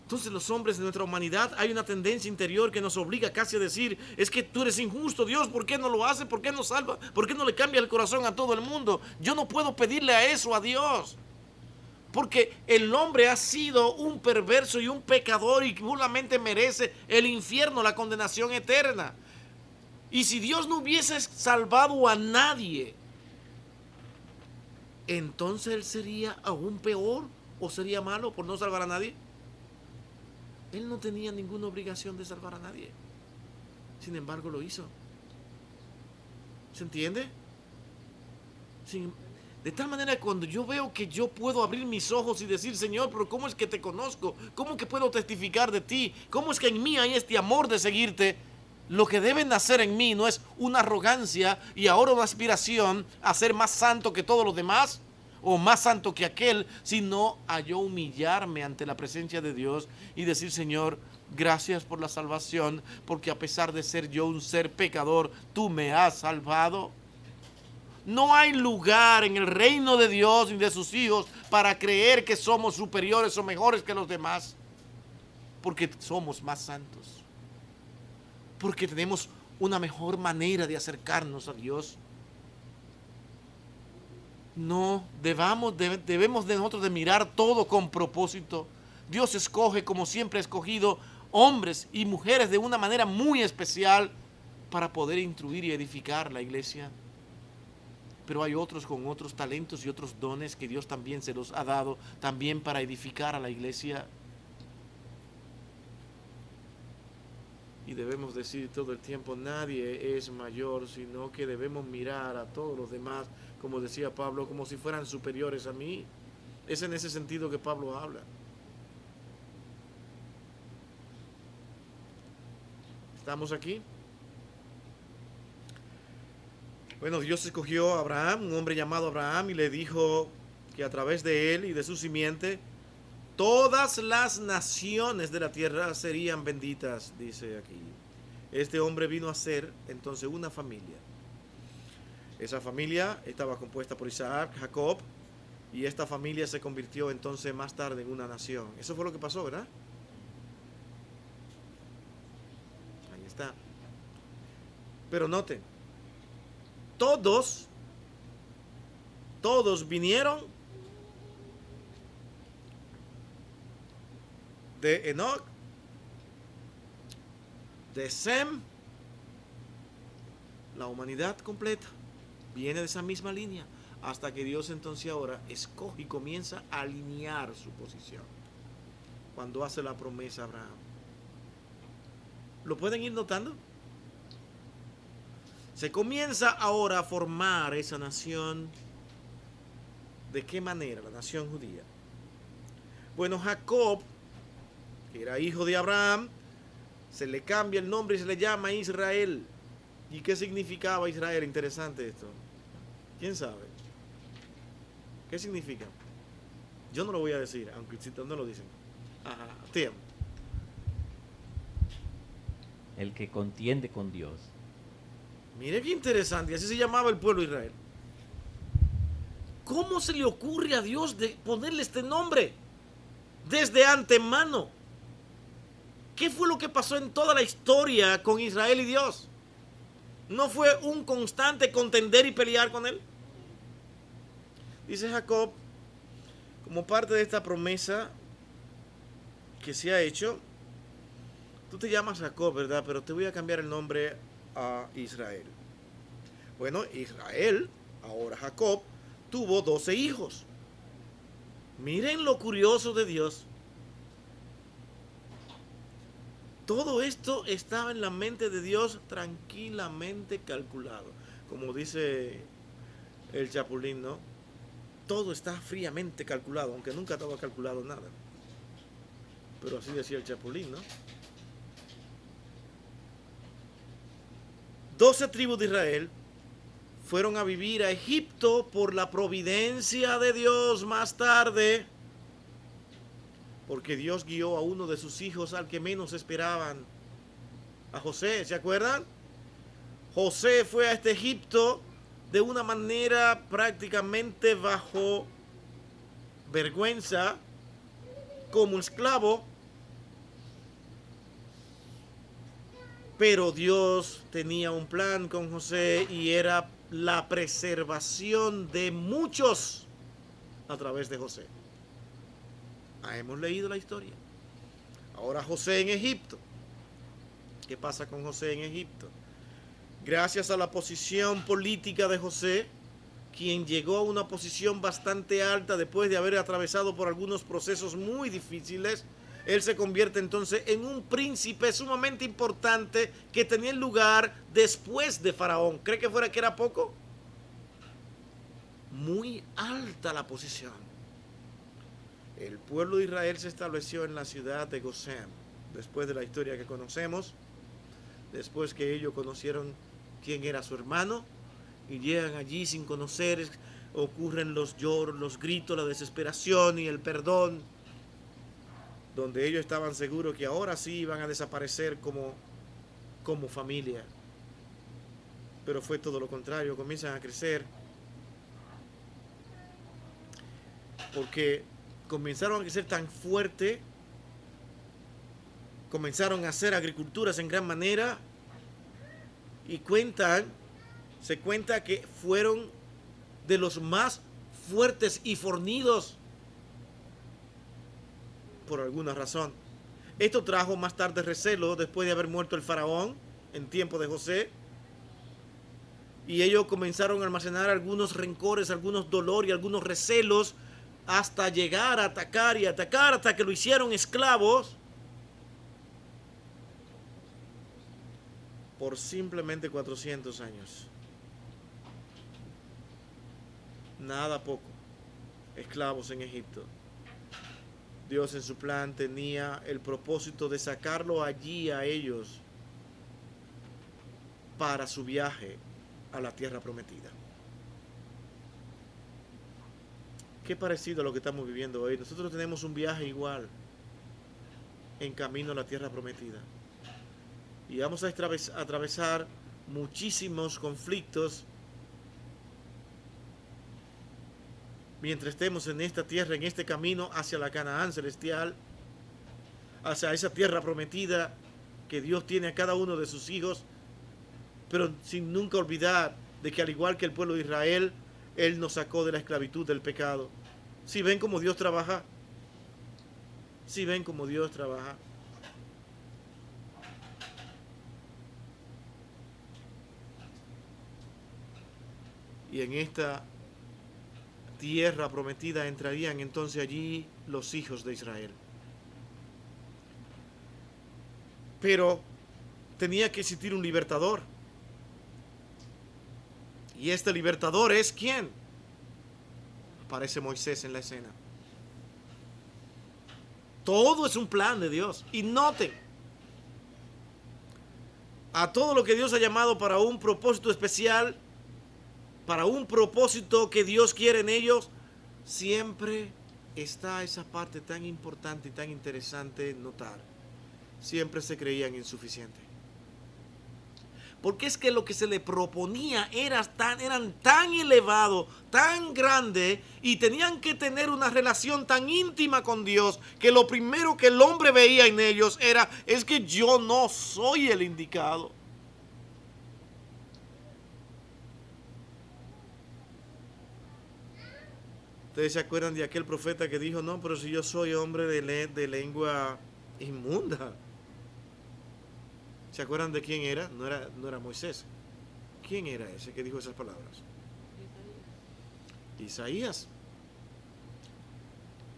Entonces los hombres de nuestra humanidad hay una tendencia interior que nos obliga casi a decir, es que tú eres injusto, Dios, ¿por qué no lo hace? ¿Por qué no salva? ¿Por qué no le cambia el corazón a todo el mundo? Yo no puedo pedirle a eso a Dios, porque el hombre ha sido un perverso y un pecador y solamente merece el infierno, la condenación eterna. Y si Dios no hubiese salvado a nadie, entonces Él sería aún peor o sería malo por no salvar a nadie. Él no tenía ninguna obligación de salvar a nadie. Sin embargo, lo hizo. ¿Se entiende? De tal manera que cuando yo veo que yo puedo abrir mis ojos y decir, Señor, pero ¿cómo es que te conozco? ¿Cómo que puedo testificar de ti? ¿Cómo es que en mí hay este amor de seguirte? Lo que debe nacer en mí no es una arrogancia y ahora una aspiración a ser más santo que todos los demás o más santo que aquel, sino a yo humillarme ante la presencia de Dios y decir, Señor, gracias por la salvación, porque a pesar de ser yo un ser pecador, tú me has salvado. No hay lugar en el reino de Dios ni de sus hijos para creer que somos superiores o mejores que los demás, porque somos más santos, porque tenemos una mejor manera de acercarnos a Dios. No, debemos de nosotros de mirar todo con propósito. Dios escoge, como siempre ha escogido, hombres y mujeres de una manera muy especial para poder instruir y edificar la iglesia. Pero hay otros con otros talentos y otros dones que Dios también se los ha dado, también para edificar a la iglesia. Y debemos decir todo el tiempo, nadie es mayor, sino que debemos mirar a todos los demás, como decía Pablo, como si fueran superiores a mí. Es en ese sentido que Pablo habla. ¿Estamos aquí? Bueno, Dios escogió a Abraham, un hombre llamado Abraham, y le dijo que a través de él y de su simiente, todas las naciones de la tierra serían benditas, dice aquí. Este hombre vino a ser entonces una familia. Esa familia estaba compuesta por Isaac, Jacob, y esta familia se convirtió entonces más tarde en una nación. Eso fue lo que pasó, ¿verdad? Ahí está. Pero noten, todos vinieron de Enoc, de Sem. La humanidad completa viene de esa misma línea, hasta que Dios entonces ahora escoge y comienza a alinear su posición cuando hace la promesa a Abraham. ¿Lo pueden ir notando? Se comienza ahora a formar esa nación. ¿De qué manera? La nación judía. Bueno, Jacob, que era hijo de Abraham, se le cambia el nombre y se le llama Israel. ¿Y qué significaba Israel? Interesante esto. ¿Quién sabe? ¿Qué significa? Yo no lo voy a decir, aunque si no lo dicen. Ajá, Tim. El que contiende con Dios. Mire qué interesante, así se llamaba el pueblo de Israel. ¿Cómo se le ocurre a Dios de ponerle este nombre desde antemano? ¿Qué fue lo que pasó en toda la historia con Israel y Dios? ¿No fue un constante contender y pelear con él? Dice Jacob, como parte de esta promesa que se ha hecho, tú te llamas Jacob, ¿verdad? Pero te voy a cambiar el nombre a Israel. Bueno, Israel, ahora Jacob, tuvo 12 hijos. Miren lo curioso de Dios. Todo esto estaba en la mente de Dios tranquilamente calculado. Como dice el Chapulín, ¿no? Todo está fríamente calculado, aunque nunca estaba calculado nada. Pero así decía el Chapulín, ¿no? 12 tribus de Israel fueron a vivir a Egipto por la providencia de Dios más tarde, porque Dios guió a uno de sus hijos al que menos esperaban, a José, ¿se acuerdan? José fue a este Egipto de una manera prácticamente bajo vergüenza, como esclavo, pero Dios tenía un plan con José y era la preservación de muchos a través de José. Hemos leído la historia. Ahora José en Egipto. ¿Qué pasa con José en Egipto? Gracias a la posición política de José, quien llegó a una posición bastante alta después de haber atravesado por algunos procesos muy difíciles, él se convierte entonces en un príncipe sumamente importante que tenía el lugar después de Faraón. ¿Cree que fuera que era poco? Muy alta la posición. El pueblo de Israel se estableció en la ciudad de Gosén, después de la historia que conocemos, después que ellos conocieron quién era su hermano, y llegan allí sin conocer, ocurren los lloros, los gritos, la desesperación y el perdón, donde ellos estaban seguros que ahora sí iban a desaparecer como familia. Pero fue todo lo contrario, comienzan a crecer, porque comenzaron a crecer tan fuerte, comenzaron a hacer agriculturas en gran manera, y se cuenta que fueron de los más fuertes y fornidos por alguna razón. Esto trajo más tarde recelo después de haber muerto el faraón en tiempo de José, y ellos comenzaron a almacenar algunos rencores, algunos dolores y algunos recelos, hasta llegar a atacar y atacar hasta que lo hicieron esclavos por simplemente 400 años. Nada poco. Esclavos en Egipto. Dios en su plan tenía el propósito de sacarlo allí a ellos para su viaje a la tierra prometida. Qué parecido a lo que estamos viviendo hoy. Nosotros tenemos un viaje igual en camino a la tierra prometida. Y vamos a atravesar muchísimos conflictos mientras estemos en esta tierra, en este camino hacia la Canaán celestial, hacia esa tierra prometida que Dios tiene a cada uno de sus hijos, pero sin nunca olvidar de que al igual que el pueblo de Israel, Él nos sacó de la esclavitud del pecado. Si ven cómo Dios trabaja, si ven cómo Dios trabaja. Y en esta tierra prometida entrarían entonces allí los hijos de Israel. Pero tenía que existir un libertador. Y este libertador es ¿quién? Aparece Moisés en la escena. Todo es un plan de Dios. Y noten, a todo lo que Dios ha llamado para un propósito especial, para un propósito que Dios quiere en ellos, siempre está esa parte tan importante y tan interesante notar. Siempre se creían insuficientes. Porque es que lo que se le proponía eran tan elevados, tan grandes, y tenían que tener una relación tan íntima con Dios, que lo primero que el hombre veía en ellos es que yo no soy el indicado. Ustedes se acuerdan de aquel profeta que dijo, no, pero si yo soy hombre de lengua inmunda. ¿Se acuerdan de quién era? No era Moisés. ¿Quién era ese que dijo esas palabras? Isaías.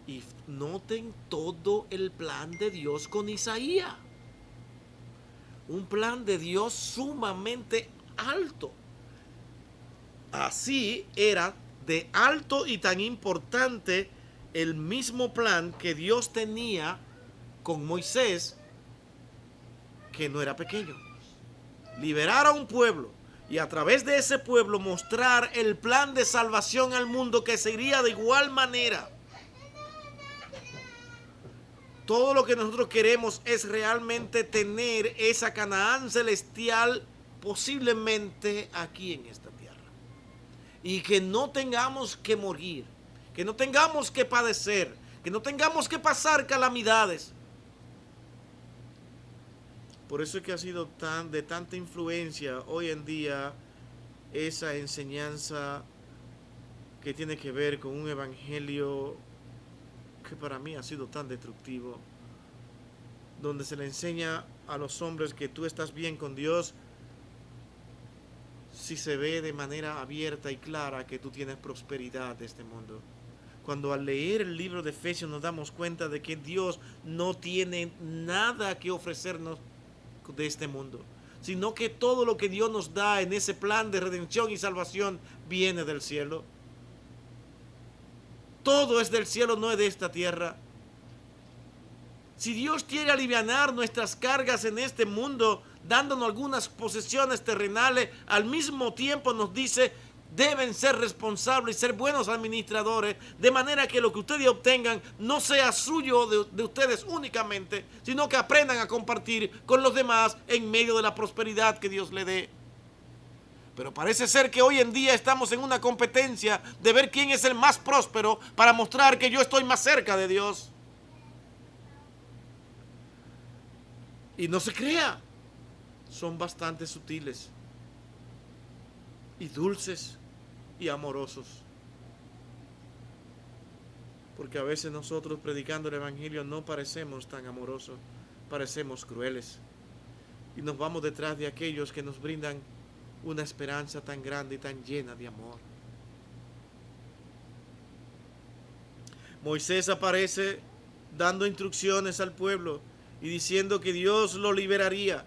Y noten todo el plan de Dios con Isaías. Un plan de Dios sumamente alto. Así era de alto y tan importante el mismo plan que Dios tenía con Moisés, que no era pequeño. Liberar a un pueblo y a través de ese pueblo mostrar el plan de salvación al mundo, que sería de igual manera. Todo lo que nosotros queremos es realmente tener esa Canaán celestial posiblemente aquí en esta tierra. Y que no tengamos que morir, que no tengamos que padecer, que no tengamos que pasar calamidades. Por eso es que ha sido de tanta influencia hoy en día esa enseñanza que tiene que ver con un evangelio que para mí ha sido tan destructivo, donde se le enseña a los hombres que tú estás bien con Dios si se ve de manera abierta y clara que tú tienes prosperidad de este mundo. cuando al leer el libro de Efesios nos damos cuenta de que Dios no tiene nada que ofrecernos de este mundo, sino que todo lo que Dios nos da en ese plan de redención y salvación viene del cielo. Todo es del cielo, no es de esta tierra. Si Dios quiere alivianar nuestras cargas en este mundo, dándonos algunas posesiones terrenales, al mismo tiempo nos dice, deben ser responsables y ser buenos administradores, de manera que lo que ustedes obtengan no sea suyo de ustedes únicamente, sino que aprendan a compartir con los demás en medio de la prosperidad que Dios le dé. Pero parece ser que hoy en día estamos en una competencia de ver quién es el más próspero para mostrar que yo estoy más cerca de Dios. Y no se crea, son bastante sutiles y dulces y amorosos. Porque a veces nosotros predicando el evangelio no parecemos tan amorosos, parecemos crueles. Y nos vamos detrás de aquellos que nos brindan una esperanza tan grande y tan llena de amor. Moisés aparece dando instrucciones al pueblo y diciendo que Dios lo liberaría.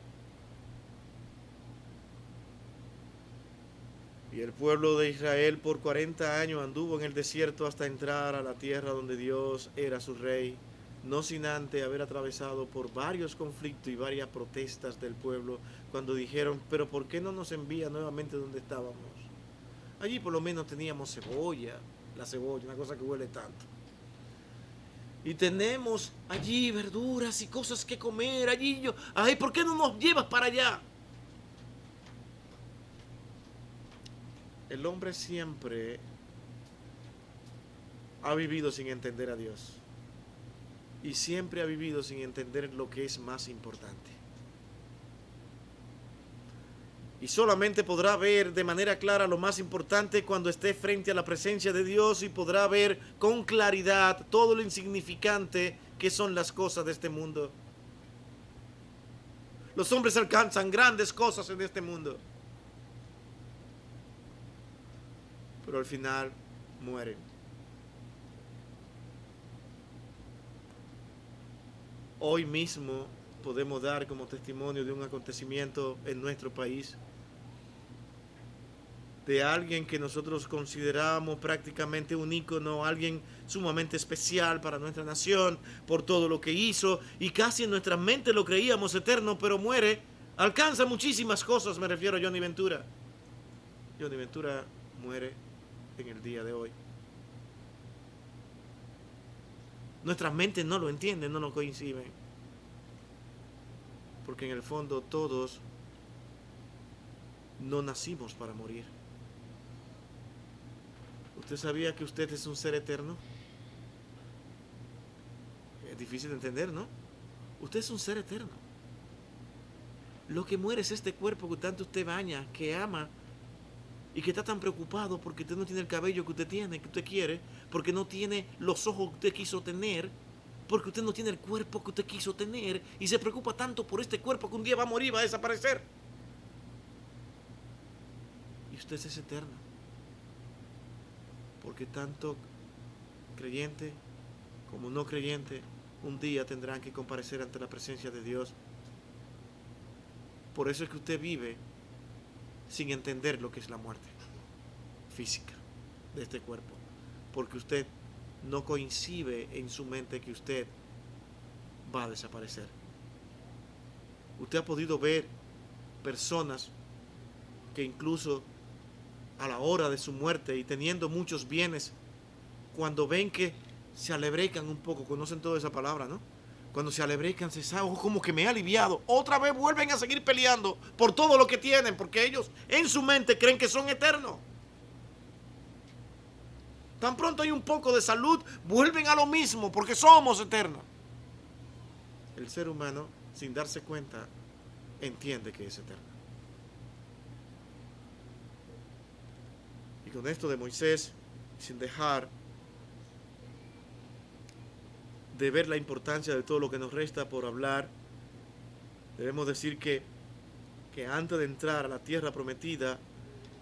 Y el pueblo de Israel por 40 años anduvo en el desierto hasta entrar a la tierra donde Dios era su rey, no sin antes haber atravesado por varios conflictos y varias protestas del pueblo cuando dijeron, pero ¿por qué no nos envía nuevamente donde estábamos? Allí por lo menos teníamos cebolla, la cebolla, una cosa que huele tanto. Y tenemos allí verduras y cosas que comer, allí ay, ¿por qué no nos llevas para allá? El hombre siempre ha vivido sin entender a Dios. Y siempre ha vivido sin entender lo que es más importante. Y solamente podrá ver de manera clara lo más importante cuando esté frente a la presencia de Dios y podrá ver con claridad todo lo insignificante que son las cosas de este mundo. Los hombres alcanzan grandes cosas en este mundo, pero al final mueren. Hoy mismo podemos dar como testimonio de un acontecimiento en nuestro país, de alguien que nosotros consideramos prácticamente un ícono, alguien sumamente especial para nuestra nación por todo lo que hizo, y casi en nuestra mente lo creíamos eterno, pero muere, alcanza muchísimas cosas, me refiero a Johnny Ventura. Johnny Ventura muere en el día de hoy. Nuestras mentes no lo entienden, no lo coinciden. Porque en el fondo todos no nacimos para morir. ¿Usted sabía que usted es un ser eterno? Es difícil de entender, ¿no? Usted es un ser eterno. Lo que muere es este cuerpo que tanto usted baña, que ama, y que está tan preocupado porque usted no tiene el cabello que usted tiene, que usted quiere, porque no tiene los ojos que usted quiso tener, porque usted no tiene el cuerpo que usted quiso tener, y se preocupa tanto por este cuerpo que un día va a morir, va a desaparecer. Y usted es eterno, porque tanto creyente como no creyente un día tendrán que comparecer ante la presencia de Dios. Por eso es que usted vive sin entender lo que es la muerte física de este cuerpo, porque usted no coincide en su mente que usted va a desaparecer. Usted ha podido ver personas que incluso a la hora de su muerte y teniendo muchos bienes, cuando ven que se alebrecan un poco, conocen toda esa palabra, ¿no? Cuando se alebrecan, se sabe, oh, como que me he aliviado. Otra vez vuelven a seguir peleando por todo lo que tienen, porque ellos en su mente creen que son eternos. Tan pronto hay un poco de salud, vuelven a lo mismo, porque somos eternos. El ser humano, sin darse cuenta, entiende que es eterno. Y con esto de Moisés, sin dejar de ver la importancia de todo lo que nos resta por hablar, debemos decir que antes de entrar a la tierra prometida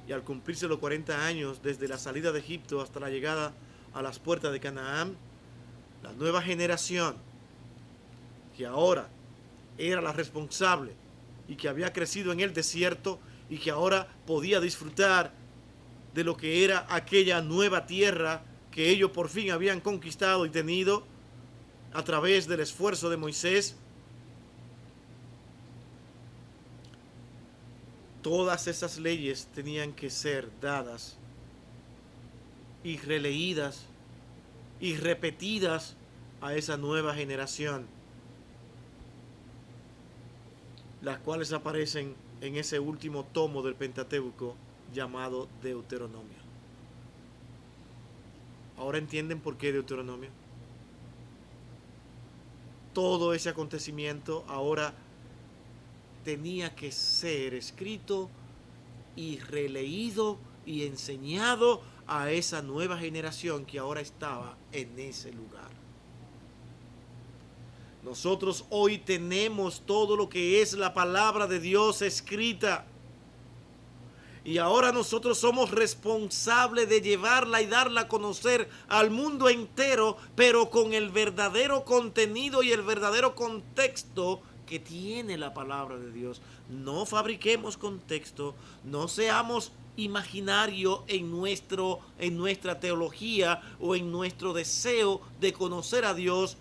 y al cumplirse los 40 años desde la salida de Egipto hasta la llegada a las puertas de Canaán, la nueva generación que ahora era la responsable y que había crecido en el desierto y que ahora podía disfrutar de lo que era aquella nueva tierra que ellos por fin habían conquistado y tenido a través del esfuerzo de Moisés. Todas esas leyes tenían que ser dadas y releídas y repetidas a esa nueva generación, las cuales aparecen en ese último tomo del Pentateuco llamado Deuteronomio. ¿Ahora entienden por qué Deuteronomio? Todo ese acontecimiento ahora tenía que ser escrito y releído y enseñado a esa nueva generación que ahora estaba en ese lugar. Nosotros hoy tenemos todo lo que es la palabra de Dios escrita. Y ahora nosotros somos responsables de llevarla y darla a conocer al mundo entero, pero con el verdadero contenido y el verdadero contexto que tiene la palabra de Dios. No fabriquemos contexto, no seamos imaginarios en nuestra teología o en nuestro deseo de conocer a Dios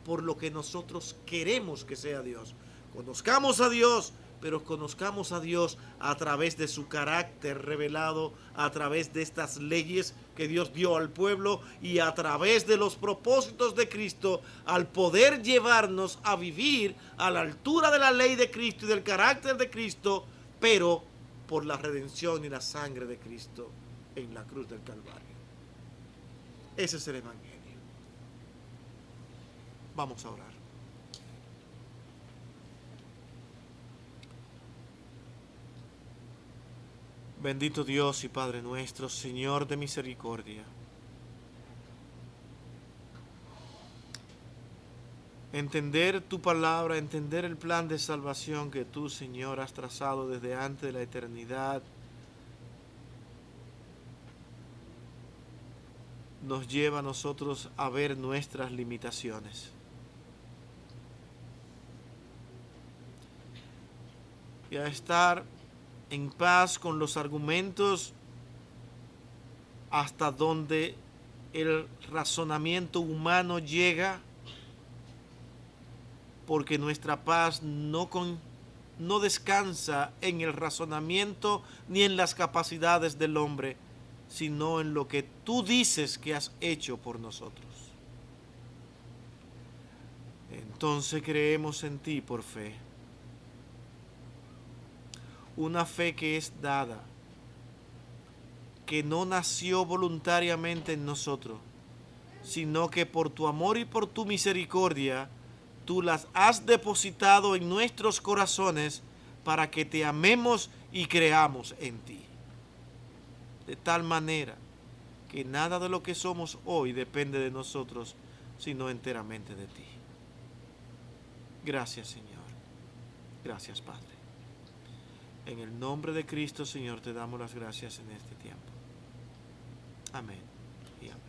por lo que nosotros queremos que sea Dios. Conozcamos a Dios, pero conozcamos a Dios a través de su carácter revelado, a través de estas leyes que Dios dio al pueblo y a través de los propósitos de Cristo, al poder llevarnos a vivir a la altura de la ley de Cristo y del carácter de Cristo, pero por la redención y la sangre de Cristo en la cruz del Calvario. Ese es el Evangelio. Vamos a orar. Bendito Dios y Padre nuestro, Señor de misericordia. Entender tu palabra, entender el plan de salvación que tú, Señor, has trazado desde antes de la eternidad, nos lleva a nosotros a ver nuestras limitaciones. Y a estar en paz con los argumentos hasta donde el razonamiento humano llega, porque nuestra paz no descansa en el razonamiento ni en las capacidades del hombre, sino en lo que tú dices que has hecho por nosotros. Entonces creemos en ti por fe. Una fe que es dada, que no nació voluntariamente en nosotros, sino que por tu amor y por tu misericordia, tú las has depositado en nuestros corazones para que te amemos y creamos en ti. De tal manera que nada de lo que somos hoy depende de nosotros, sino enteramente de ti. Gracias, Señor. Gracias, Padre. En el nombre de Cristo, Señor, te damos las gracias en este tiempo. Amén y amén.